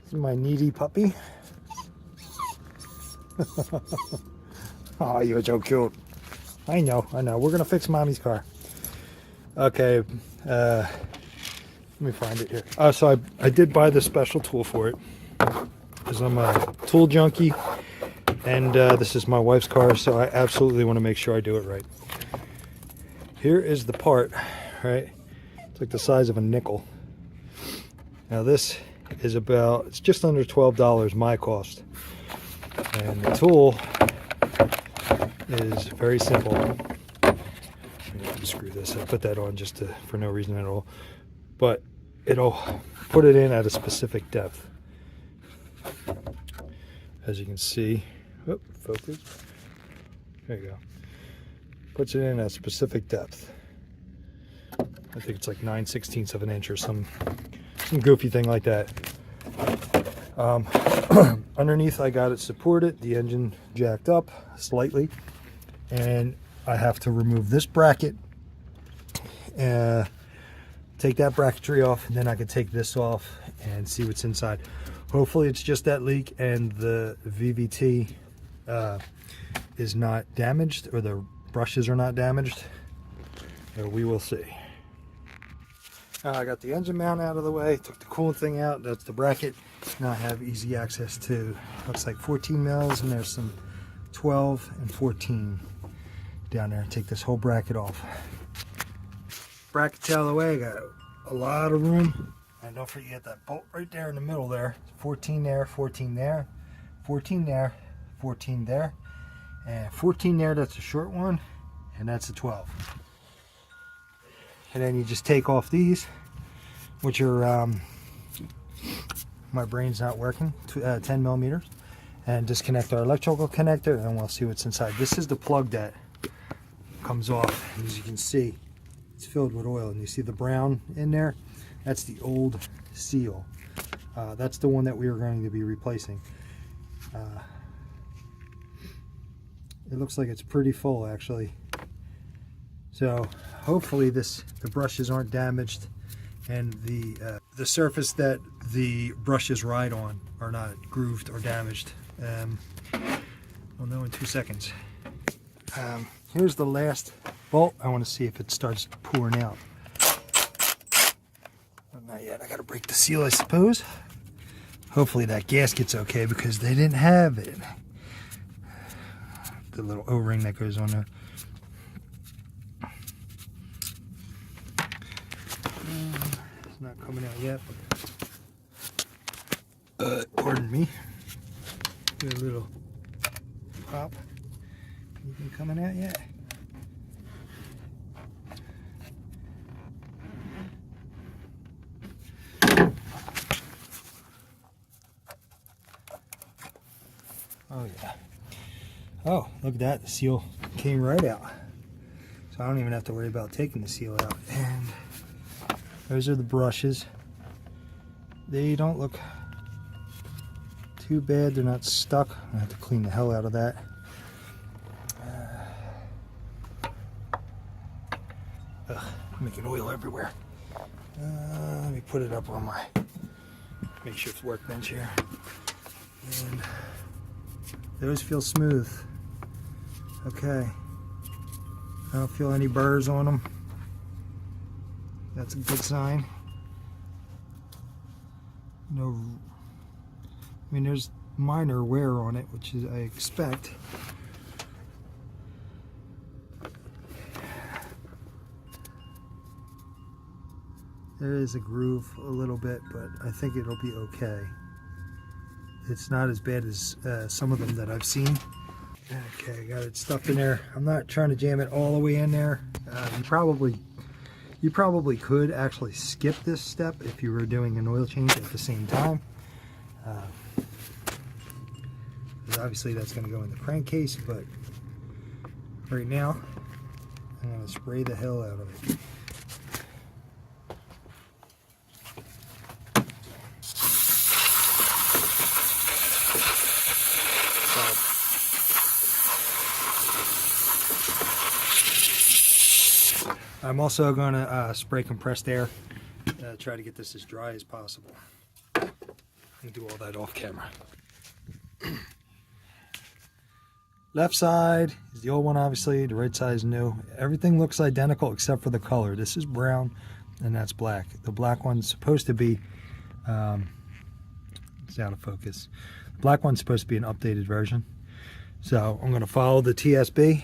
This is my needy puppy. Oh, you're so cute. I know. We're gonna fix mommy's car. Okay, let me find it here. So I did buy the special tool for it because I'm a tool junkie, and this is my wife's car, so I absolutely want to make sure I do it right. Here is the part, right? It's like the size of a nickel. Now this is it's just under $12 my cost, and the tool is very simple. Screw this. I put that on just for no reason at all, but it'll put it in at a specific depth. As you can see, focus. There you go. Puts it in at a specific depth. I think it's like 9/16 of an inch or some goofy thing like that. Underneath, I got it supported, the engine jacked up slightly, and I have to remove this bracket, take that bracketry off, and then I can take this off and see what's inside. Hopefully it's just that leak and the VVT is not damaged, or the brushes are not damaged. So we will see. I got the engine mount out of the way, took the coolant thing out, that's the bracket. Now I have easy access to, looks like 14 mils, and there's some 12 and 14 down there. Take this whole bracket off. Bracket's out of the way, I got a lot of room. And don't forget that bolt right there in the middle there. 14 there, 14 there, 14 there, 14 there, and 14 there, that's a short one, and that's a 12. And then you just take off these, which are, my brain's not working, 10 millimeters, and disconnect our electrical connector, and we'll see what's inside. This is the plug that comes off, and as you can see, it's filled with oil, and you see the brown in there? That's the old seal. That's the one that we are going to be replacing. It looks like it's pretty full, actually. So hopefully the brushes aren't damaged, and the surface that the brushes ride on are not grooved or damaged. We'll know in 2 seconds. Here's the last bolt. I want to see if it starts pouring out. Not yet. I gotta break the seal, I suppose. Hopefully that gasket's okay, because they didn't have it. The little O-ring that goes on there. It's not coming out yet. Pardon me. Do a little pop. Anything coming out yet? Oh yeah. Oh, look at that. The seal came right out. So I don't even have to worry about taking the seal out. And those are the brushes. They don't look too bad. They're not stuck. I have to clean the hell out of that. Making oil everywhere. Let me put it up on my makeshift workbench here. And those feel smooth. Okay. I don't feel any burrs on them. That's a good sign. No, I mean, there's minor wear on it, which is I expect. There is a groove a little bit, but I think it'll be okay. It's not as bad as some of them that I've seen. Okay, got it stuffed in there. I'm not trying to jam it all the way in there. You probably could actually skip this step if you were doing an oil change at the same time. Because obviously that's going to go in the crankcase, but right now I'm going to spray the hell out of it. I'm also going to spray compressed air, try to get this as dry as possible. and do all that off camera. Left side is the old one, obviously. The right side is new. Everything looks identical except for the color. This is brown and that's black. The black one's supposed to be, it's out of focus. The black one's supposed to be an updated version. So I'm going to follow the TSB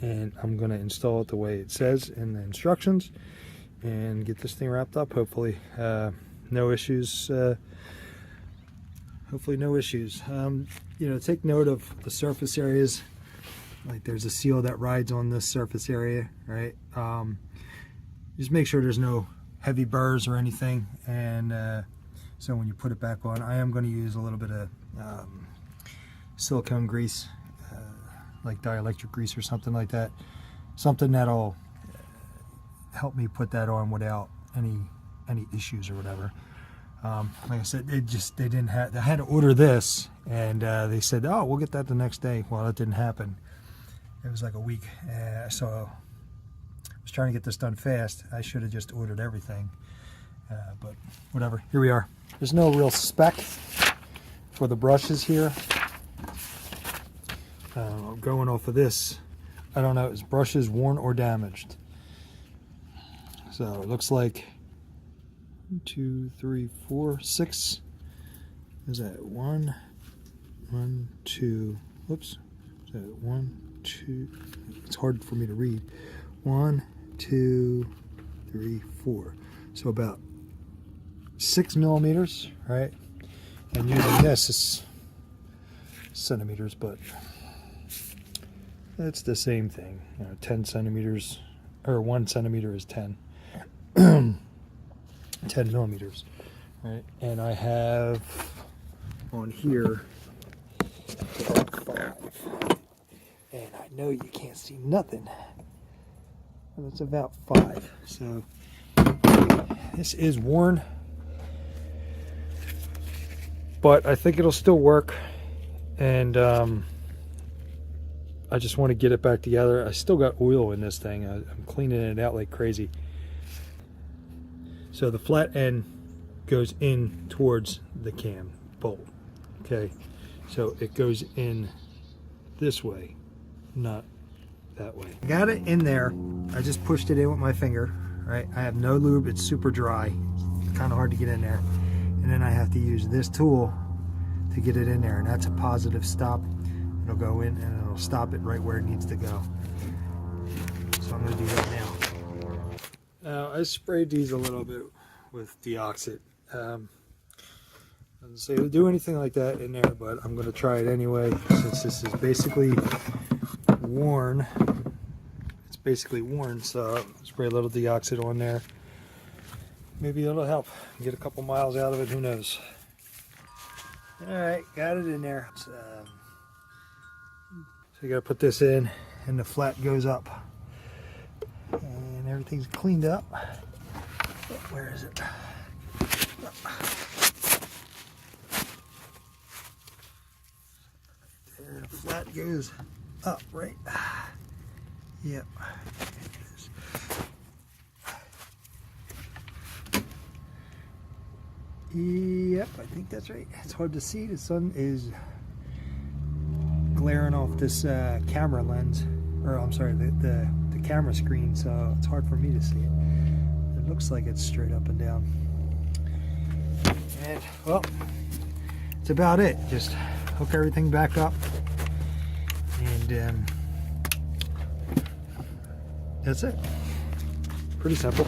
and I'm going to install it the way it says in the instructions and get this thing wrapped up. Hopefully no issues. Hopefully no issues. You know, take note of the surface areas. Like there's a seal that rides on this surface area, right? Just make sure there's no heavy burrs or anything. And so when you put it back on, I am going to use a little bit of silicone grease, like dielectric grease or something like that. Something that'll help me put that on without any issues or whatever. Like I said, they had to order this, and they said, oh, we'll get that the next day. Well, that didn't happen. It was like a week, so I was trying to get this done fast. I should have just ordered everything, but whatever. Here we are. There's no real spec for the brushes here. Going off of this, I don't know, is brushes worn or damaged? So it looks like 1, 2, 3, 4, 6. Is that 1, 2? Whoops. Is that 1, 2? It's hard for me to read. 1, 2, 3, 4. So about 6 millimeters, right? And using this is centimeters, but it's the same thing. You know, 10 centimeters, or 1 centimeter is 10. 10 millimeters, right? And I have on here 5, and I know you can't see nothing, but it's about 5. So this is worn, but I think it'll still work. And I just want to get it back together. I still got oil in this thing. I'm cleaning it out like crazy. So the flat end goes in towards the cam bolt. Okay, so it goes in this way, not that way. I got it in there. I just pushed it in with my finger, right? I have no lube. It's super dry. It's kind of hard to get in there. And then I have to use this tool to get it in there, and that's a positive stop. It'll go in and it'll stop it right where it needs to go. So I'm going to do that now. Now, I sprayed these a little bit with deoxit. Doesn't say to do anything like that in there, but I'm going to try it anyway since this is basically worn. It's basically worn, so I'll spray a little deoxit on there. Maybe it'll help get a couple miles out of it. Who knows? All right, got it in there. So you got to put this in, and the flat goes up. And everything's cleaned up. Where is it? There, the flat goes up, right? Yep. Yep, I think that's right. It's hard to see. The sun is glaring off this camera lens, or I'm sorry, the camera screen, so it's hard for me to see it. It looks like it's straight up and down. And well, it's about it. Just hook everything back up, and that's it. Pretty simple.